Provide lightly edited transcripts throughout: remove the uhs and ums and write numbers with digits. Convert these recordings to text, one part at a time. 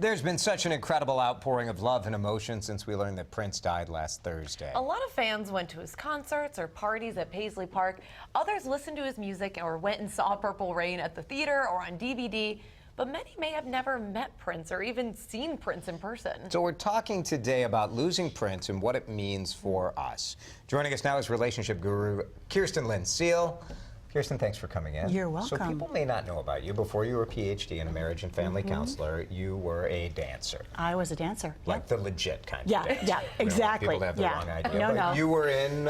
There's been such an incredible outpouring of love and emotion since we learned that Prince died last Thursday. A lot of fans went to his concerts or parties at Paisley Park. Others listened to his music or went and saw Purple Rain at the theater or on DVD. But many may have never met Prince or even seen Prince in person. So we're talking today about losing Prince and what it means for us. Joining us now is relationship guru Kirsten Lynn Seal. Kirsten, thanks for coming in. You're welcome. So people may not know about you. Before you were a PhD and a marriage and family counselor, you were a dancer. I was a dancer. Like the legit kind of dancer. Yeah, exactly. People have the wrong idea. No. You were in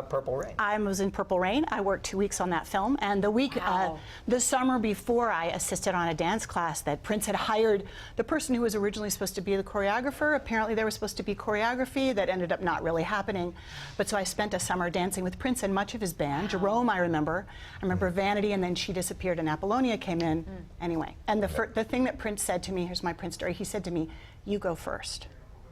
Purple Rain. I was in Purple Rain. I worked 2 weeks on that film, and the week, the summer before, I assisted on a dance class that Prince had hired the person who was originally supposed to be the choreographer. Apparently there was supposed to be choreography that ended up not really happening. But so I spent a summer dancing with Prince and much of his band. Jerome, I remember Vanity, and then she disappeared and Apollonia came in. Anyway, and the thing that Prince said to me, here's my Prince story, he said to me, you go first.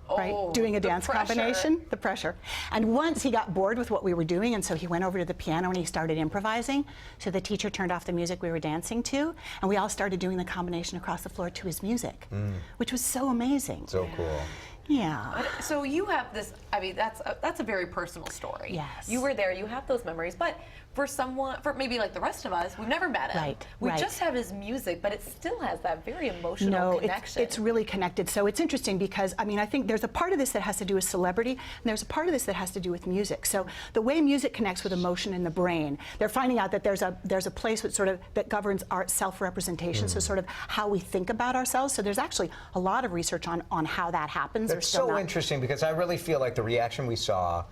Right? Doing a dance combination, the pressure. And once he got bored with what we were doing, and so he went over to the piano and he started improvising. So the teacher turned off the music we were dancing to, and we all started doing the combination across the floor to his music, which was so amazing. So cool. Yeah. So you have this, I mean, that's a very personal story. Yes. You were there, you have those memories, but for someone, for maybe like the rest of us, we've never met him. We just have his music, but it still has that very emotional connection. It's really connected. So it's interesting because, I mean, I think there's a part of this that has to do with celebrity, and there's a part of this that has to do with music. So the way music connects with emotion in the brain, they're finding out that there's a place that sort of, that governs our self-representation, so sort of how we think about ourselves. So there's actually a lot of research on how that happens. It's so interesting because I really feel like the reaction we saw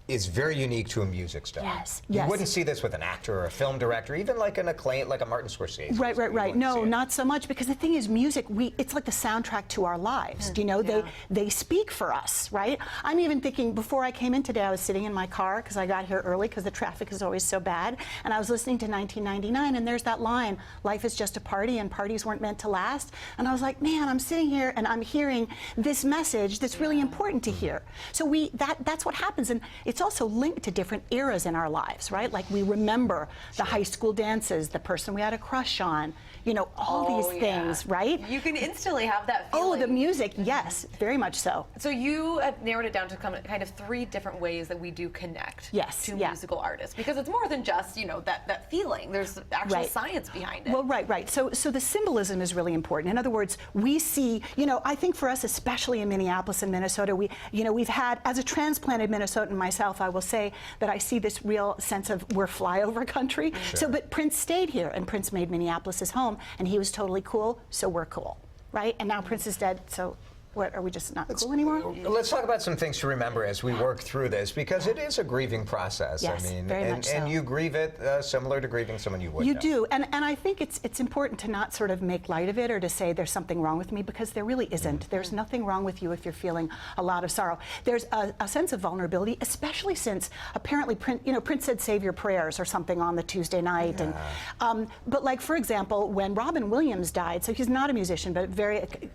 is very unique to a music star. Yes. You wouldn't see this with an actor or a film director, even like an acclaimed, like a Martin Scorsese. Right. No, not so much, because the thing is, music, it's like the soundtrack to our lives. Do you know, they speak for us, right? I'm even thinking, before I came in today, I was sitting in my car, because I got here early, because the traffic is always so bad, and I was listening to 1999, and there's that line, life is just a party, and parties weren't meant to last. And I was like, man, I'm sitting here, and I'm hearing this message that's really important to hear. So that's what happens, and it's also linked to different eras in our lives, right? Like we remember the high school dances, the person we had a crush on, you know, all these things, right? You can instantly have that feeling. Oh, the music, yes, very much so. So you have narrowed it down to kind of 3 different ways that we do connect to musical artists, because it's more than just, you know, that feeling. There's actual science behind it. Well, right. So the symbolism is really important. In other words, we see, you know, I think for us, especially in Minneapolis and Minnesota, we've had, as a transplanted Minnesotan myself, I will say that I see this real sense of we're flyover country. So, but Prince stayed here, and Prince made Minneapolis his home, and he was totally cool, so we're cool, right? And now Prince is dead, so what, are we just not cool anymore? Let's talk about some things to remember as we work through this, because it is a grieving process. Yes, I mean, very much so. And you grieve it similar to grieving someone you would know. You do, and I think it's important to not sort of make light of it or to say there's something wrong with me, because there really isn't. There's nothing wrong with you if you're feeling a lot of sorrow. There's a sense of vulnerability, especially since apparently Prince said save your prayers or something on the Tuesday night. And but like, for example, when Robin Williams died, so he's not a musician, but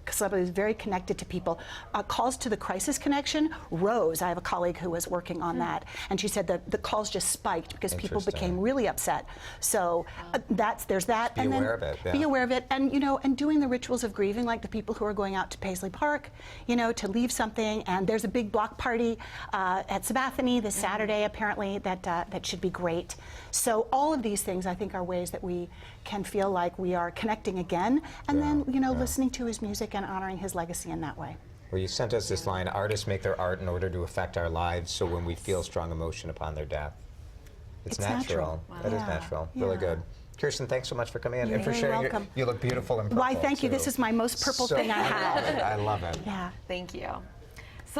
somebody who's very connected to people, calls to the crisis connection rose. I have a colleague who was working on that, and she said that the calls just spiked because people became really upset. So there's that. Be aware of it. Be aware of it, and you know, and doing the rituals of grieving, like the people who are going out to Paisley Park, you know, to leave something. And there's a big block party at Sabathani this Saturday, apparently, that should be great. So all of these things, I think, are ways that we can feel like we are connecting again, and then, you know, listening to his music and honoring his legacy in that way. Well, you sent us this line, artists make their art in order to affect our lives, so when we feel strong emotion upon their death. It's natural. Wow. That is natural. Really good. Kirsten, thanks so much for coming in and for sharing. You look beautiful in purple. Why, thank you. This is my most purple thing I have. I love it. Yeah. Thank you.